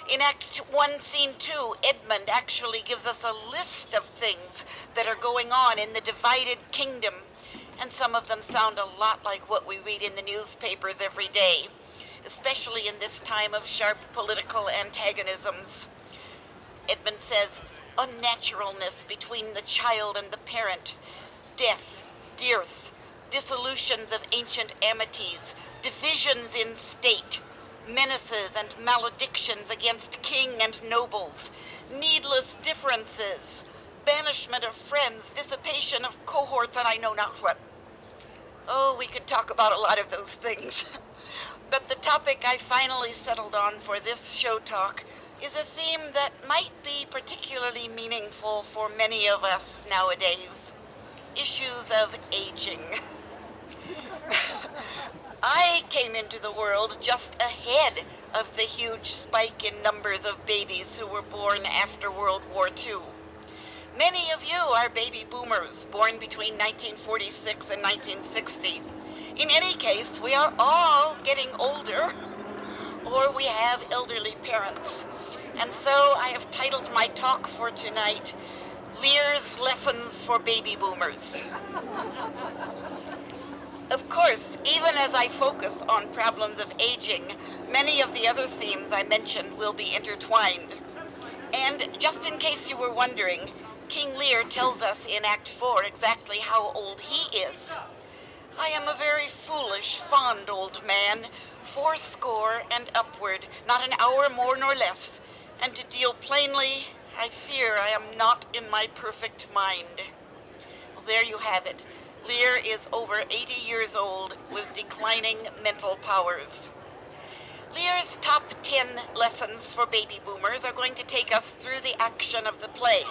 In Act 1, Scene 2, Edmund actually gives us a list of things that are going on in the divided kingdom, and some of them sound a lot like what we read in the newspapers every day, especially in this time of sharp political antagonisms. Edmund says, unnaturalness between the child and the parent, death, dearth, dissolutions of ancient amities, divisions in state, menaces and maledictions against king and nobles, needless differences, banishment of friends, dissipation of cohorts, and I know not what. Oh, we could talk about a lot of those things. But the topic I finally settled on for this show talk is a theme that might be particularly meaningful for many of us nowadays: issues of aging. I came into the world just ahead of the huge spike in numbers of babies who were born after World War II. Many of you are baby boomers, born between 1946 and 1960. In any case, we are all getting older, or we have elderly parents. And so I have titled my talk for tonight, Lear's Lessons for Baby Boomers. Of course, even as I focus on problems of aging, many of the other themes I mentioned will be intertwined. And just in case you were wondering, King Lear tells us in Act 4 exactly how old he is. I am a very foolish, fond old man, 80 and upward, not an hour more nor less, and to deal plainly, I fear I am not in my perfect mind. Well, there you have it. Lear is over 80 years old with declining mental powers. Lear's top 10 lessons for baby boomers are going to take us through the action of the play,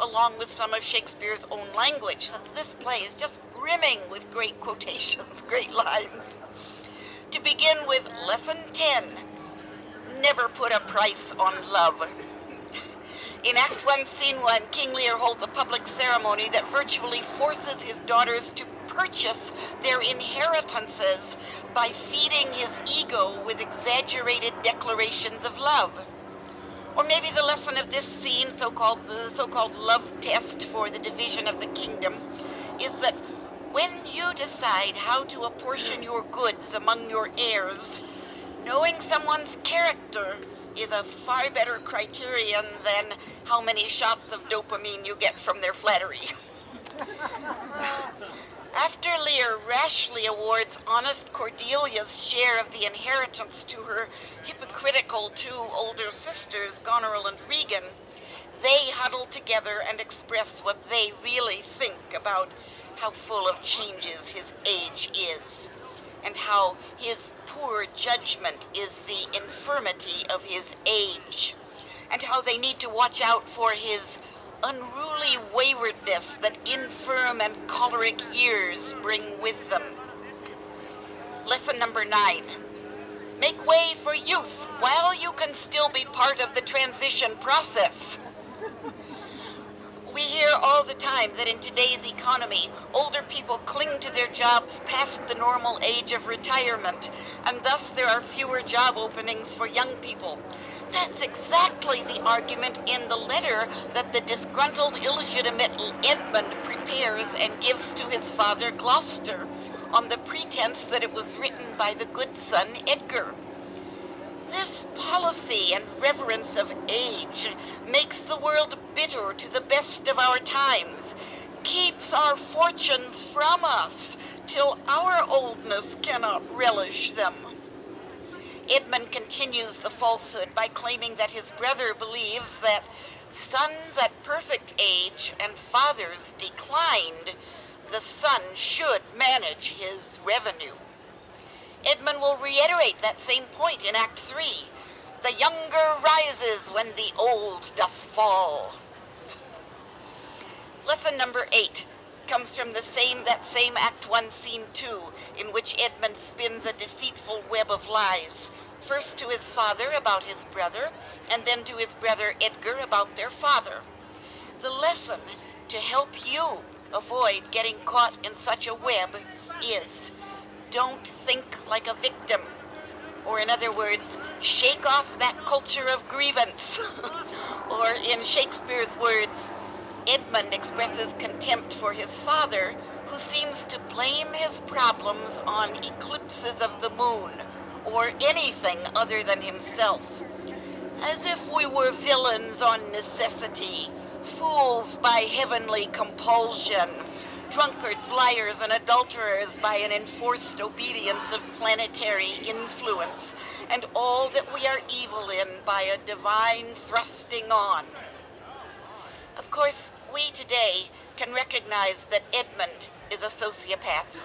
along with some of Shakespeare's own language. So this play is just brimming with great quotations, great lines. To begin with Lesson 10, never put a price on love. In Act 1, Scene 1, King Lear holds a public ceremony that virtually forces his daughters to purchase their inheritances by feeding his ego with exaggerated declarations of love. Or maybe the lesson of this scene, the so-called love test for the division of the kingdom, is that when you decide how to apportion your goods among your heirs, knowing someone's character is a far better criterion than how many shots of dopamine you get from their flattery. After Lear rashly awards honest Cordelia's share of the inheritance to her hypocritical two older sisters, Goneril and Regan, they huddle together and express what they really think about how full of changes his age is, and how his poor judgment is the infirmity of his age, and how they need to watch out for his unruly waywardness that infirm and choleric years bring with them. Lesson number 9. Make way for youth while you can still be part of the transition process. We hear all the time that in today's economy, older people cling to their jobs past the normal age of retirement, and thus there are fewer job openings for young people. That's exactly the argument in the letter that the disgruntled, illegitimate Edmund prepares and gives to his father Gloucester, on the pretense that it was written by the good son Edgar. This policy and reverence of age makes the world bitter to the best of our times, keeps our fortunes from us till our oldness cannot relish them. Edmund continues the falsehood by claiming that his brother believes that sons at perfect age and fathers declined, the son should manage his revenue. Edmund will reiterate that same point in Act 3. The younger rises when the old doth fall. Lesson number 8 comes from that same Act 1, Scene 2, in which Edmund spins a deceitful web of lies, first to his father about his brother, and then to his brother Edgar about their father. The lesson to help you avoid getting caught in such a web is: don't think like a victim. or in other words, shake off that culture of grievance. Or in Shakespeare's words, Edmund expresses contempt for his father, who seems to blame his problems on eclipses of the moon, or anything other than himself. As if we were villains on necessity, fools by heavenly compulsion, drunkards, liars, and adulterers by an enforced obedience of planetary influence, and all that we are evil in by a divine thrusting on. Of course, we today can recognize that Edmund is a sociopath,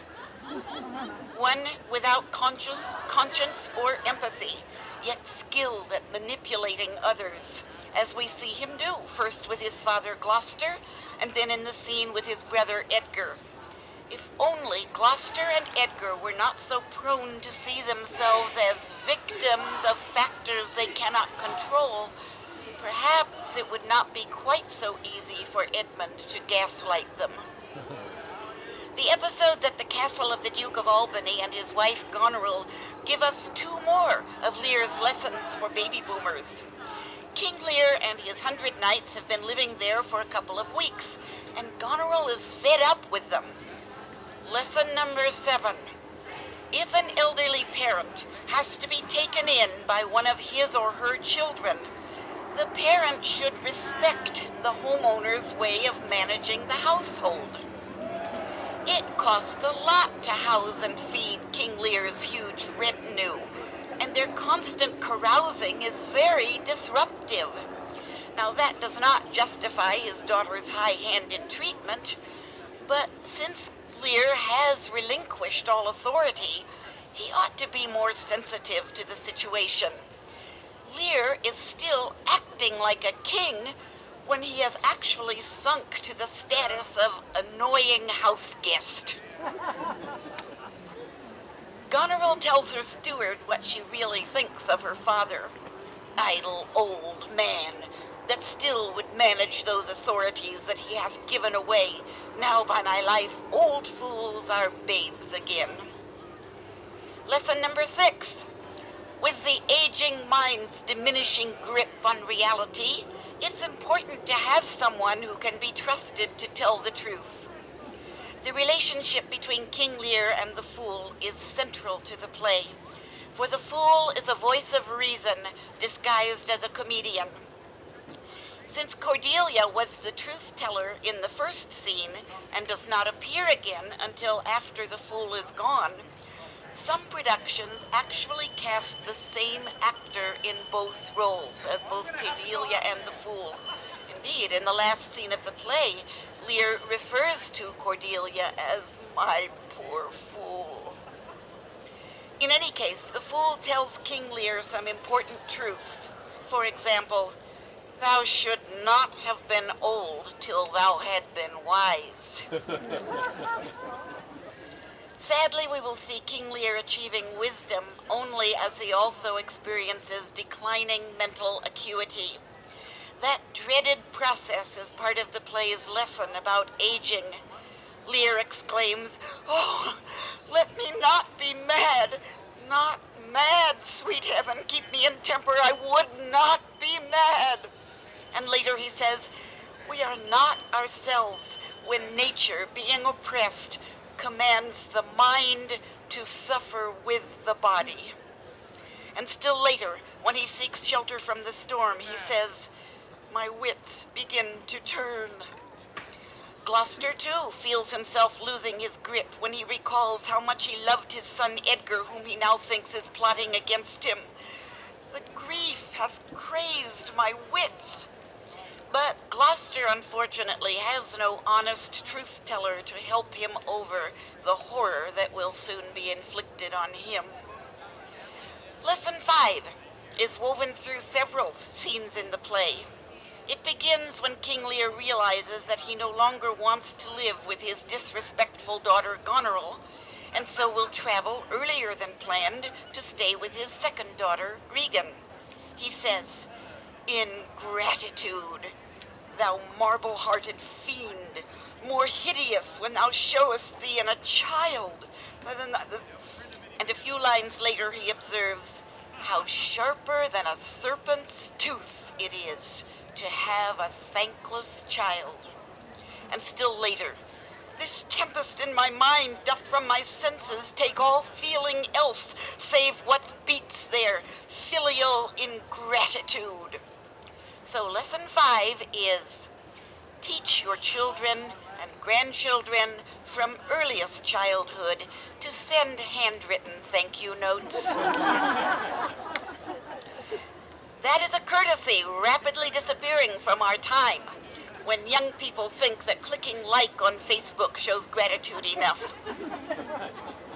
one without conscience or empathy, yet skilled at manipulating others, as we see him do, first with his father Gloucester, and then in the scene with his brother Edgar. If only Gloucester and Edgar were not so prone to see themselves as victims of factors they cannot control, perhaps it would not be quite so easy for Edmund to gaslight them. The episodes at the castle of the Duke of Albany and his wife Goneril give us two more of Lear's lessons for baby boomers. King Lear and his 100 knights have been living there for a couple of weeks, and Goneril is fed up with them. Lesson number 7. If an elderly parent has to be taken in by one of his or her children, the parent should respect the homeowner's way of managing the household. It costs a lot to house and feed King Lear's huge retinue, and their constant carousing is very disruptive. Now, that does not justify his daughter's high-handed treatment, but since Lear has relinquished all authority, he ought to be more sensitive to the situation. Lear is still acting like a king when he has actually sunk to the status of annoying house guest. Goneril tells her steward what she really thinks of her father. Idle old man, that still would manage those authorities that he hath given away. Now, by my life, old fools are babes again. Lesson number 6. With the aging mind's diminishing grip on reality, it's important to have someone who can be trusted to tell the truth. The relationship between King Lear and the fool is central to the play, for the fool is a voice of reason disguised as a comedian. Since Cordelia was the truth-teller in the first scene and does not appear again until after the fool is gone, some productions actually cast the same actor in both roles, as both Cordelia and the fool. Indeed, in the last scene of the play, Lear refers to Cordelia as my poor fool. In any case, the fool tells King Lear some important truths. For example, thou should not have been old till thou had been wise. Sadly, we will see King Lear achieving wisdom only as he also experiences declining mental acuity. That dreaded process is part of the play's lesson about aging. Lear exclaims, "Oh, let me not be mad, not mad, sweet heaven, keep me in temper, I would not be mad." And later he says, "We are not ourselves when nature, being oppressed, commands the mind to suffer with the body." And still later, when he seeks shelter from the storm, he says, "My wits begin to turn." Gloucester, too, feels himself losing his grip when he recalls how much he loved his son Edgar, whom he now thinks is plotting against him. "The grief hath crazed my wits." But Gloucester, unfortunately, has no honest truth-teller to help him over the horror that will soon be inflicted on him. Lesson 5 is woven through several scenes in the play. It begins when King Lear realizes that he no longer wants to live with his disrespectful daughter Goneril, and so will travel earlier than planned to stay with his second daughter, Regan. He says, "Ingratitude, thou marble-hearted fiend, more hideous when thou showest thee in a child." And a few lines later he observes, How sharper than a serpent's tooth it is to have a thankless child. And still later, this tempest in my mind doth from my senses take all feeling else, save what beats their filial ingratitude. So lesson 5 is, teach your children and grandchildren from earliest childhood to send handwritten thank you notes. That is a courtesy rapidly disappearing from our time, when young people think that clicking like on Facebook shows gratitude enough.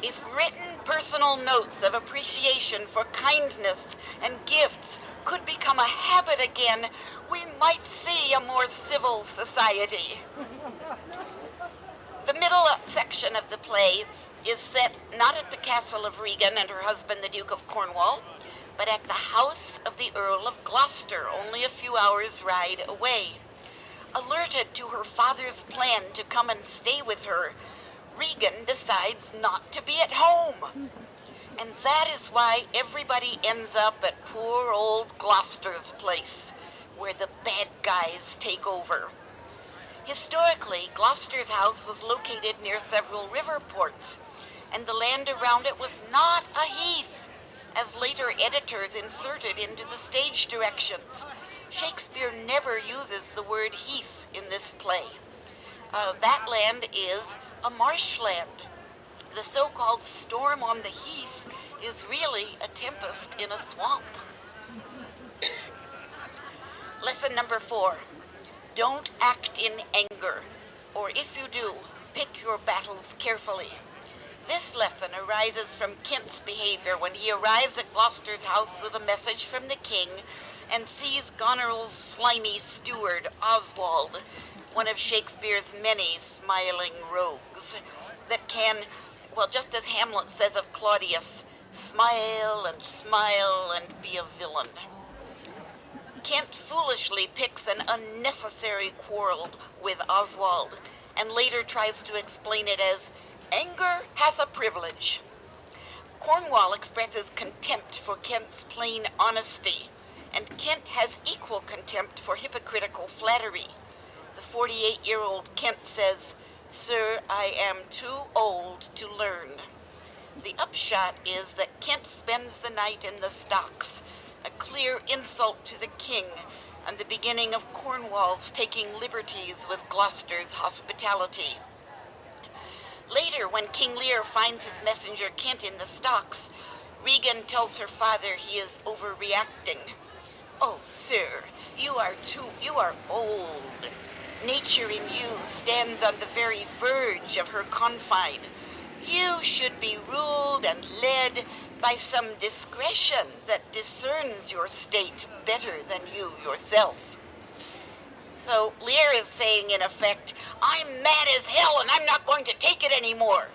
If written personal notes of appreciation for kindness and gifts could become a habit again, we might see a more civil society. The middle section of the play is set not at the castle of Regan and her husband, the Duke of Cornwall, but at the house of the Earl of Gloucester, only a few hours' ride away. Alerted to her father's plan to come and stay with her, Regan decides not to be at home. And that is why everybody ends up at poor old Gloucester's place, where the bad guys take over. Historically, Gloucester's house was located near several river ports, and the land around it was not a heath, as later editors inserted into the stage directions. Shakespeare never uses the word heath in this play. That land is a marshland. The so-called storm on the heath is really a tempest in a swamp. Lesson number 4. Don't act in anger, or if you do, pick your battles carefully. This lesson arises from Kent's behavior when he arrives at Gloucester's house with a message from the king and sees Goneril's slimy steward, Oswald, one of Shakespeare's many smiling rogues that can, well, just as Hamlet says of Claudius, smile and be a villain. Kent foolishly picks an unnecessary quarrel with Oswald and later tries to explain it as, anger has a privilege. Cornwall expresses contempt for Kent's plain honesty, and Kent has equal contempt for hypocritical flattery. The 48-year-old Kent says, "Sir, I am too old to learn." The upshot is that Kent spends the night in the stocks, a clear insult to the king, and the beginning of Cornwall's taking liberties with Gloucester's hospitality. Later, when King Lear finds his messenger Kent in the stocks, Regan tells her father he is overreacting. "Oh, sir, you are old. Nature in you stands on the very verge of her confine. You should be ruled and led by some discretion that discerns your state better than you yourself." So Lear is saying, in effect, I'm mad as hell and I'm not going to take it anymore.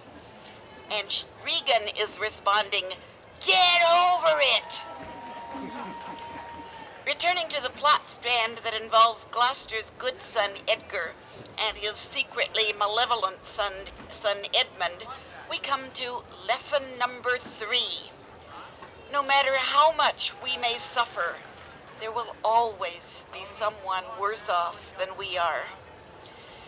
And Regan is responding, get over it. Returning to the plot strand that involves Gloucester's good son Edgar and his secretly malevolent son Edmund, we come to lesson number 3. No matter how much we may suffer, there will always be someone worse off than we are.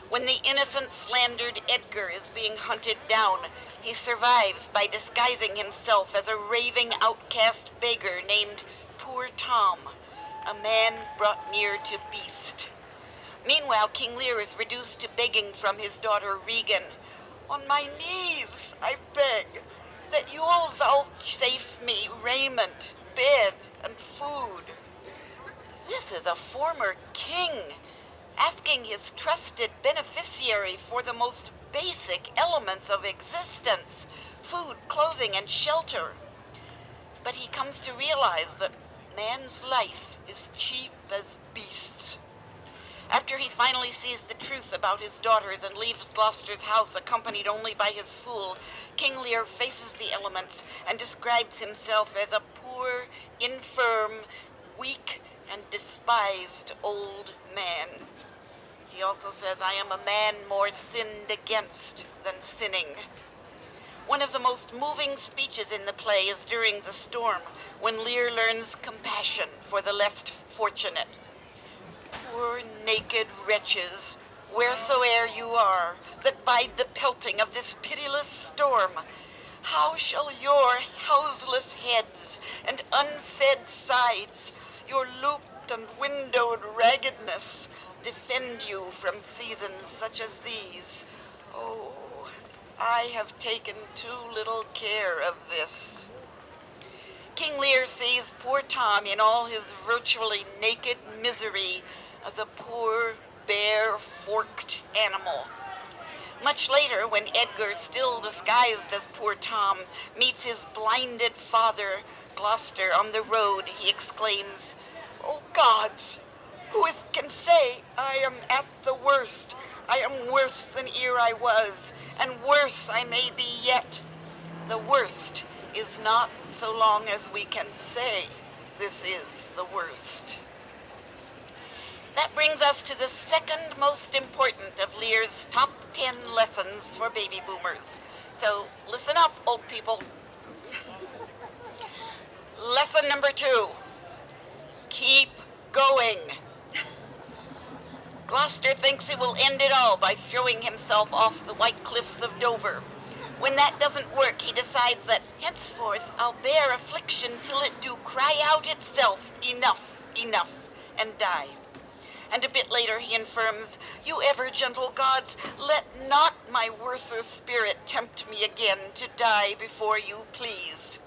When the innocent, slandered Edgar is being hunted down, he survives by disguising himself as a raving outcast beggar named Poor Tom, a man brought near to beast. Meanwhile, King Lear is reduced to begging from his daughter Regan. "On my knees, I beg that you'll vouchsafe me raiment, bed, and food." This is a former king asking his trusted beneficiary for the most basic elements of existence, food, clothing, and shelter. But he comes to realize that man's life is cheap as beasts. After he finally sees the truth about his daughters and leaves Gloucester's house accompanied only by his fool, King Lear faces the elements and describes himself as a poor, infirm, weak, and despised old man. He also says, "I am a man more sinned against than sinning." One of the most moving speeches in the play is during the storm, when Lear learns compassion for the less fortunate. Poor naked wretches, wheresoe'er you are, that bide the pelting of this pitiless storm, how shall your houseless heads and unfed sides, your looped and windowed raggedness, defend you from seasons such as these? Oh, I have taken too little care of this. King Lear sees poor Tom in all his virtually naked misery as a poor, bare, forked animal. Much later, when Edgar, still disguised as poor Tom, meets his blinded father, Gloucester, on the road, he exclaims, "O gods, who can say I am at the worst? I am worse than ere I was, and worse I may be yet. The worst is not so long as we can say this is the worst." That brings us to the second most important of Lear's top 10 lessons for baby boomers. So listen up, old people. Lesson number 2, keep going. Gloucester thinks he will end it all by throwing himself off the white cliffs of Dover. When that doesn't work, he decides that henceforth I'll bear affliction till it do cry out itself, enough, enough, and die. And a bit later he affirms, "You ever gentle gods, let not my worser spirit tempt me again to die before you please."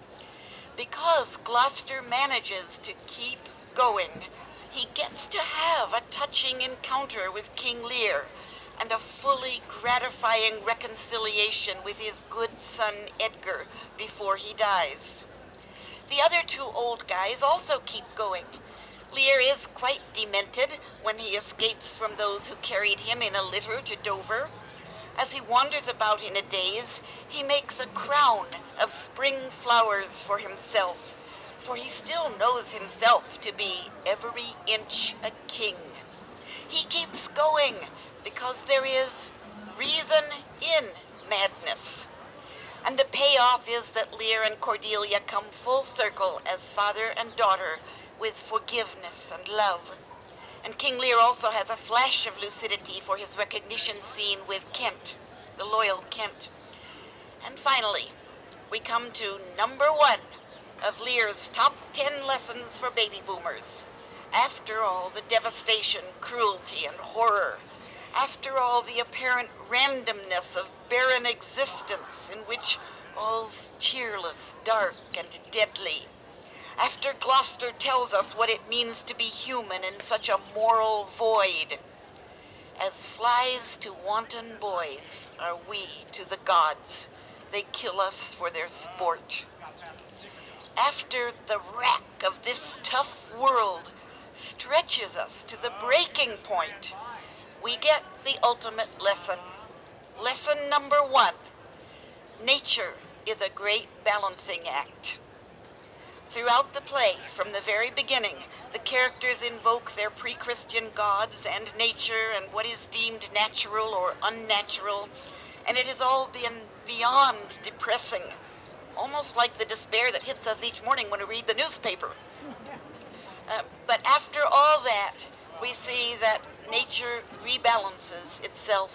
Because Gloucester manages to keep going, he gets to have a touching encounter with King Lear and a fully gratifying reconciliation with his good son Edgar before he dies. The other 2 old guys also keep going. Lear is quite demented when he escapes from those who carried him in a litter to Dover. As he wanders about in a daze, he makes a crown of spring flowers for himself, for he still knows himself to be every inch a king. He keeps going because there is reason in madness. And the payoff is that Lear and Cordelia come full circle as father and daughter, with forgiveness and love. And King Lear also has a flash of lucidity for his recognition scene with Kent, the loyal Kent. And finally, we come to number 1 of Lear's top 10 lessons for baby boomers. After all the devastation, cruelty, and horror, after all the apparent randomness of barren existence in which all's cheerless, dark, and deadly, after Gloucester tells us what it means to be human in such a moral void, as flies to wanton boys are we to the gods. They kill us for their sport. After the rack of this tough world stretches us to the breaking point, we get the ultimate lesson. Lesson number 1, nature is a great balancing act. Throughout the play, from the very beginning, the characters invoke their pre-Christian gods and nature and what is deemed natural or unnatural, and it has all been beyond depressing, almost like the despair that hits us each morning when we read the newspaper. But after all that, we see that nature rebalances itself.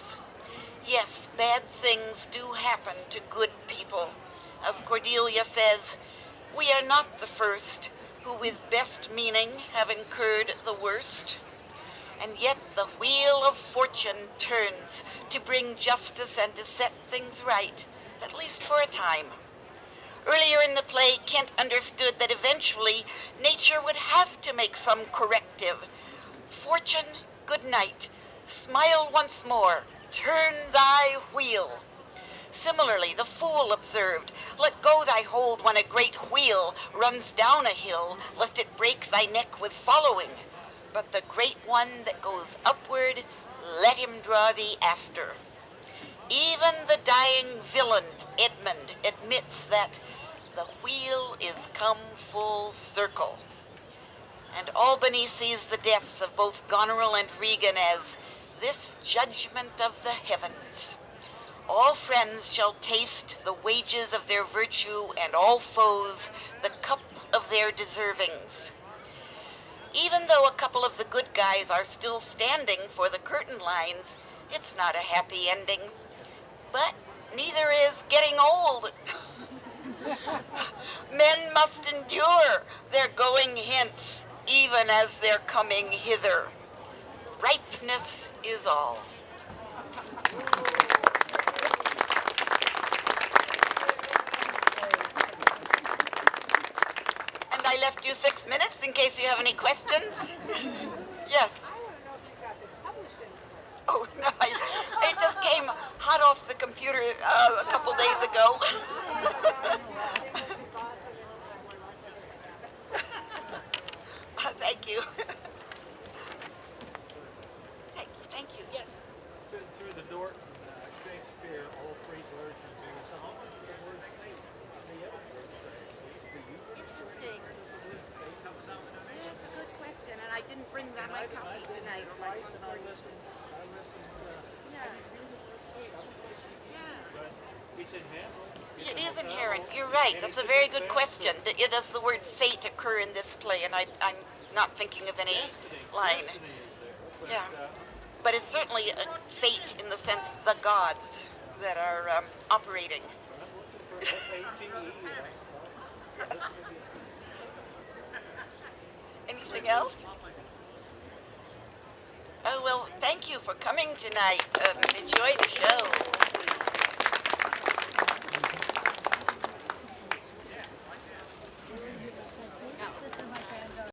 Yes, bad things do happen to good people. As Cordelia says, "We are not the first who with best meaning have incurred the worst." And yet the wheel of fortune turns to bring justice and to set things right, at least for a time. Earlier in the play, Kent understood that eventually nature would have to make some corrective. "Fortune, good night. Smile once more. Turn thy wheel." Similarly, the fool observed, "Let go thy hold when a great wheel runs down a hill, lest it break thy neck with following. But the great one that goes upward, let him draw thee after." Even the dying villain, Edmund, admits that the wheel is come full circle. And Albany sees the deaths of both Goneril and Regan as this judgment of the heavens. All friends shall taste the wages of their virtue, and all foes the cup of their deservings. Even though a couple of the good guys are still standing for the curtain lines, it's not a happy ending. But neither is getting old. Men must endure their going hence, even as their coming hither. Ripeness is all. And I left you 6 minutes in case you have any questions. Yes. Oh, no, it just came hot off the computer a couple days ago. Thank you. Thank you, yes. Through the door, Shakespeare, all three versions in the song. Interesting. Yeah, it's a good question, and I didn't bring my copy tonight. Or my It's inherent. It is inherent. You're right. That's a very good question. Does the word fate occur in this play? And I'm not thinking of any line. Yeah. But it's certainly a fate in the sense the gods that are operating. Anything else? Oh, well, thank you for coming tonight. Enjoy the show.